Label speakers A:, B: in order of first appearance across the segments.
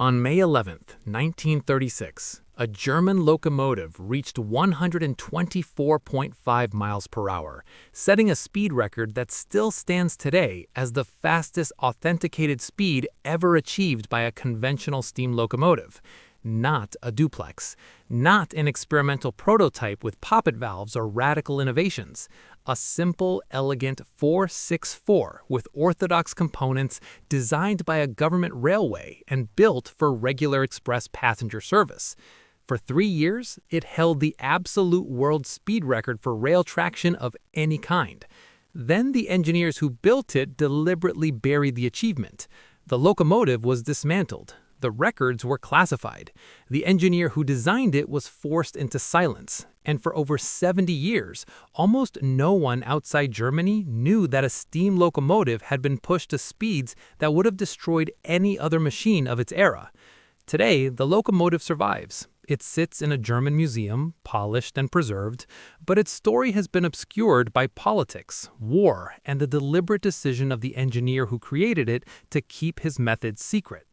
A: On May 11, 1936, a German locomotive reached 124.5 miles per hour, setting a speed record that still stands today as the fastest authenticated speed ever achieved by a conventional steam locomotive. Not a duplex, not an experimental prototype with poppet valves or radical innovations. A simple, elegant 464 with orthodox components designed by a government railway and built for regular express passenger service. For 3 years, it held the absolute world speed record for rail traction of any kind. Then the engineers who built it deliberately buried the achievement. The locomotive was dismantled. The records were classified. The engineer who designed it was forced into silence. And for over 70 years, almost no one outside Germany knew that a steam locomotive had been pushed to speeds that would have destroyed any other machine of its era. Today, the locomotive survives. It sits in a German museum, polished and preserved, but its story has been obscured by politics, war, and the deliberate decision of the engineer who created it to keep his methods secret.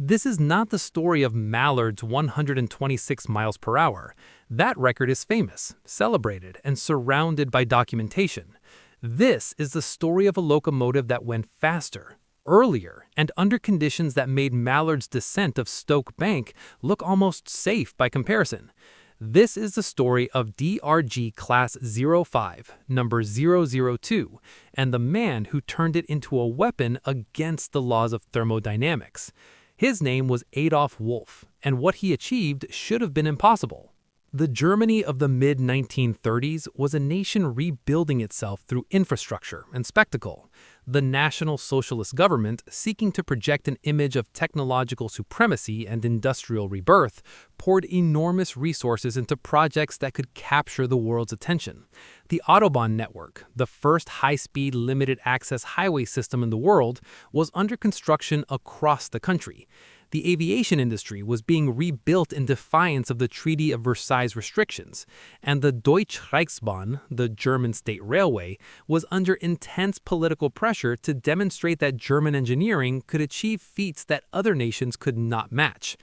A: This is not the story of Mallard's 126 miles per hour. That record is famous, celebrated, and surrounded by documentation. This is the story of a locomotive that went faster, earlier, and under conditions that made Mallard's descent of Stoke Bank look almost safe by comparison. This is the story of DRG Class 05, number 002, and the man who turned it into a weapon against the laws of thermodynamics. His name was Adolf Wolff, and what he achieved should have been impossible. The Germany of the mid-1930s was a nation rebuilding itself through infrastructure and spectacle. The National Socialist government, seeking to project an image of technological supremacy and industrial rebirth, poured enormous resources into projects that could capture the world's attention. The Autobahn network, the first high-speed limited-access highway system in the world, was under construction across the country. The aviation industry was being rebuilt in defiance of the Treaty of Versailles restrictions, and the Deutsche Reichsbahn, the German state railway, was under intense political pressure to demonstrate that German engineering could achieve feats that other nations could not match.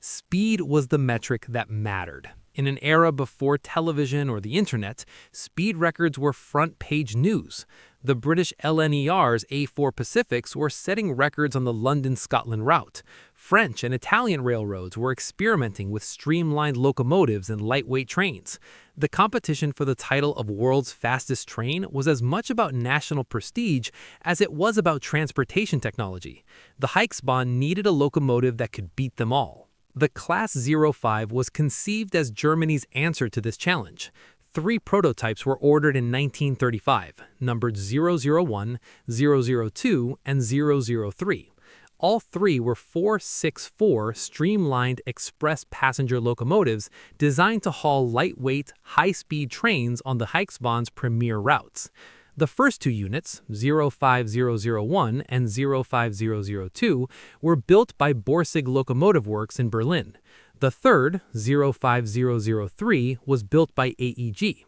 A: Speed was the metric that mattered. In an era before television or the internet, speed records were front-page news. The British LNER's A4 Pacifics were setting records on the London-Scotland route. French and Italian railroads were experimenting with streamlined locomotives and lightweight trains. The competition for the title of world's fastest train was as much about national prestige as it was about transportation technology. The Reichsbahn needed a locomotive that could beat them all. The Class 05 was conceived as Germany's answer to this challenge. 3 prototypes were ordered in 1935, numbered 001, 002, and 003. All 3 were 464 streamlined express passenger locomotives designed to haul lightweight, high-speed trains on the Reichsbahn's premier routes. The first 2 units, 05001 and 05002, were built by Borsig Locomotive Works in Berlin. The third, 05003, was built by AEG.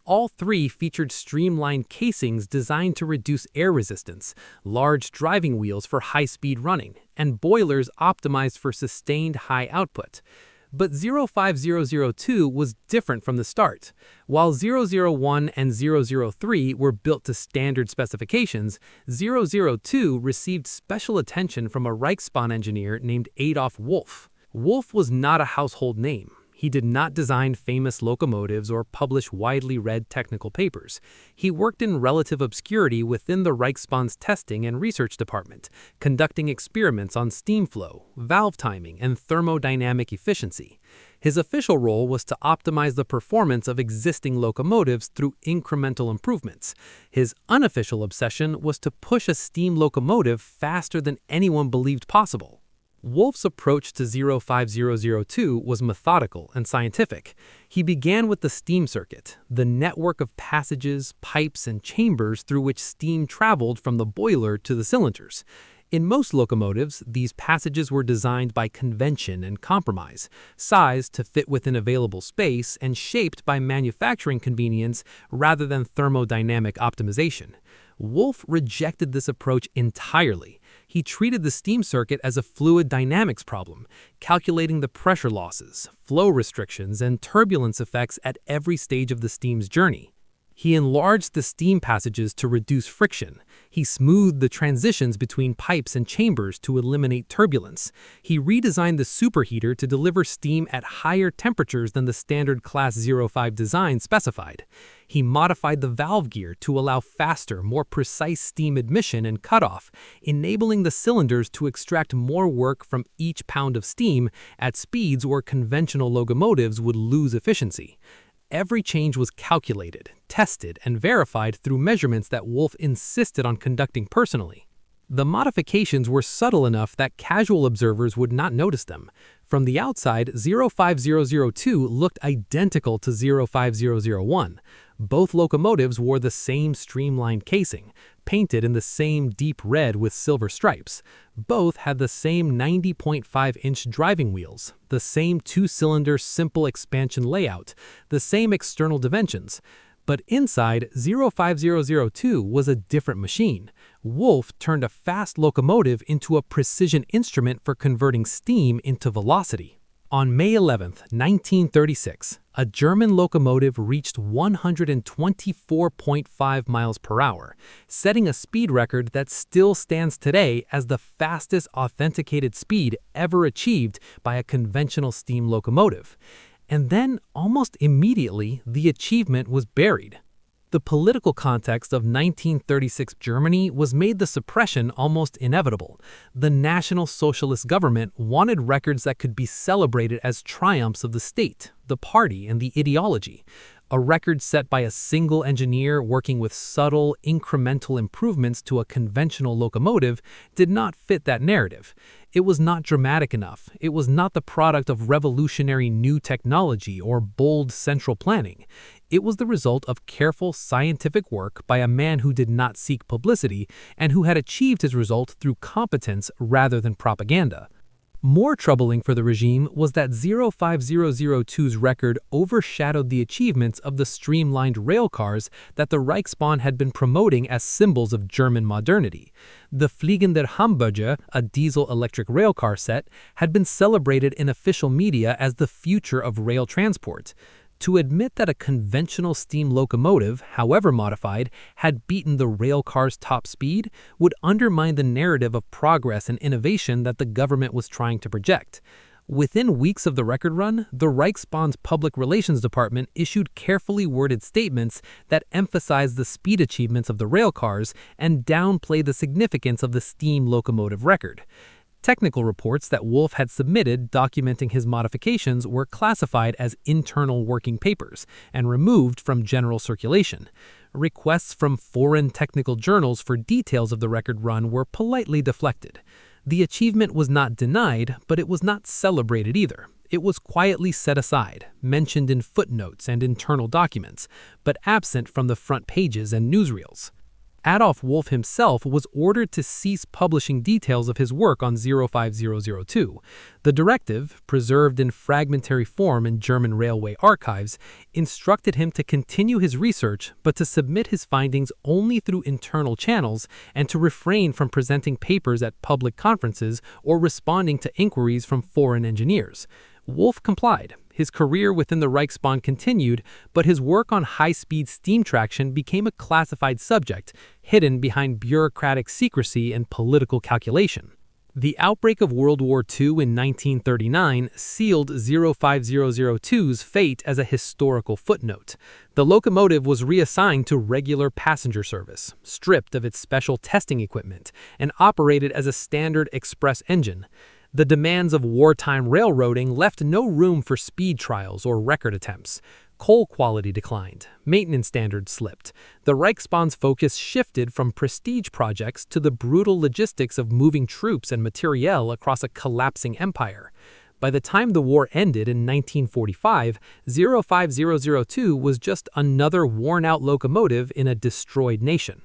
A: All 3 featured streamlined casings designed to reduce air resistance, large driving wheels for high-speed running, and boilers optimized for sustained high output. But 05002 was different from the start. While 001 and 003 were built to standard specifications, 002 received special attention from a Reichsbahn engineer named Adolf Wolff. Wolff was not a household name. He did not design famous locomotives or publish widely read technical papers. He worked in relative obscurity within the Reichsbahn's testing and research department, conducting experiments on steam flow, valve timing, and thermodynamic efficiency. His official role was to optimize the performance of existing locomotives through incremental improvements. His unofficial obsession was to push a steam locomotive faster than anyone believed possible. Wolff's approach to 05002 was methodical and scientific. He began with the steam circuit, the network of passages, pipes, and chambers through which steam traveled from the boiler to the cylinders. In most locomotives, these passages were designed by convention and compromise, sized to fit within available space and shaped by manufacturing convenience rather than thermodynamic optimization. Wolff rejected this approach entirely. He treated the steam circuit as a fluid dynamics problem, calculating the pressure losses, flow restrictions, and turbulence effects at every stage of the steam's journey. He enlarged the steam passages to reduce friction. He smoothed the transitions between pipes and chambers to eliminate turbulence. He redesigned the superheater to deliver steam at higher temperatures than the standard Class 05 design specified. He modified the valve gear to allow faster, more precise steam admission and cutoff, enabling the cylinders to extract more work from each pound of steam at speeds where conventional locomotives would lose efficiency. Every change was calculated, tested, and verified through measurements that Wolff insisted on conducting personally. The modifications were subtle enough that casual observers would not notice them. From the outside, 05002 looked identical to 05001. Both locomotives wore the same streamlined casing, painted in the same deep red with silver stripes. Both had the same 90.5-inch driving wheels, the same two-cylinder simple expansion layout, the same external dimensions. But inside, 05002 was a different machine. Wolff turned a fast locomotive into a precision instrument for converting steam into velocity. On May 11, 1936, a German locomotive reached 124.5 miles per hour, setting a speed record that still stands today as the fastest authenticated speed ever achieved by a conventional steam locomotive. And then, almost immediately, the achievement was buried. The political context of 1936 Germany was made the suppression almost inevitable. The National Socialist government wanted records that could be celebrated as triumphs of the state, the party, and the ideology. A record set by a single engineer working with subtle, incremental improvements to a conventional locomotive did not fit that narrative. It was not dramatic enough. It was not the product of revolutionary new technology or bold central planning. It was the result of careful scientific work by a man who did not seek publicity and who had achieved his result through competence rather than propaganda. More troubling for the regime was that 05002's record overshadowed the achievements of the streamlined railcars that the Reichsbahn had been promoting as symbols of German modernity. The Fliegender Hamburger, a diesel-electric railcar set, had been celebrated in official media as the future of rail transport. To admit that a conventional steam locomotive, however modified, had beaten the railcar's top speed would undermine the narrative of progress and innovation that the government was trying to project. Within weeks of the record run, the Reichsbahn's public relations department issued carefully worded statements that emphasized the speed achievements of the railcars and downplayed the significance of the steam locomotive record. Technical reports that Wolff had submitted documenting his modifications were classified as internal working papers and removed from general circulation. Requests from foreign technical journals for details of the record run were politely deflected. The achievement was not denied, but it was not celebrated either. It was quietly set aside, mentioned in footnotes and internal documents, but absent from the front pages and newsreels. Adolf Wolff himself was ordered to cease publishing details of his work on 05002. The directive, preserved in fragmentary form in German railway archives, instructed him to continue his research but to submit his findings only through internal channels and to refrain from presenting papers at public conferences or responding to inquiries from foreign engineers. Wolff complied. His career within the Reichsbahn continued, but his work on high-speed steam traction became a classified subject, hidden behind bureaucratic secrecy and political calculation. The outbreak of World War II in 1939 sealed 05002's fate as a historical footnote. The locomotive was reassigned to regular passenger service, stripped of its special testing equipment, and operated as a standard express engine. The demands of wartime railroading left no room for speed trials or record attempts. Coal quality declined, maintenance standards slipped. The Reichsbahn's focus shifted from prestige projects to the brutal logistics of moving troops and materiel across a collapsing empire. By the time the war ended in 1945, 05002 was just another worn-out locomotive in a destroyed nation.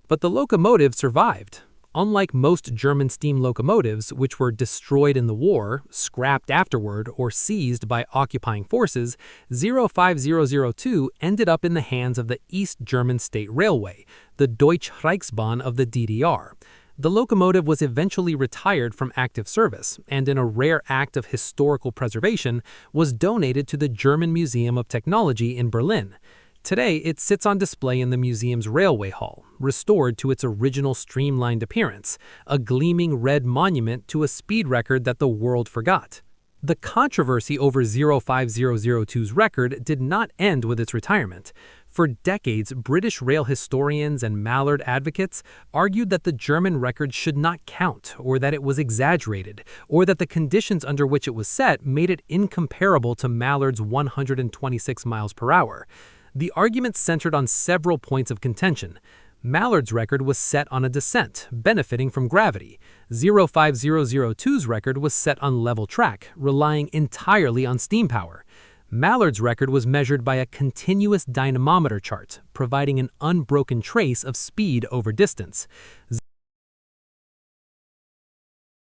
A: But the locomotive survived. Unlike most German steam locomotives, which were destroyed in the war, scrapped afterward, or seized by occupying forces, 05002 ended up in the hands of the East German State Railway, the Deutsche Reichsbahn of the DDR. The locomotive was eventually retired from active service, and in a rare act of historical preservation, was donated to the German Museum of Technology in Berlin. Today, it sits on display in the museum's railway hall, restored to its original streamlined appearance, a gleaming red monument to a speed record that the world forgot. The controversy over 05002's record did not end with its retirement. For decades, British rail historians and Mallard advocates argued that the German record should not count, or that it was exaggerated, or that the conditions under which it was set made it incomparable to Mallard's 126 miles per hour. The argument centered on several points of contention. Mallard's record was set on a descent, benefiting from gravity. 05002's record was set on level track, relying entirely on steam power. Mallard's record was measured by a continuous dynamometer chart, providing an unbroken trace of speed over distance.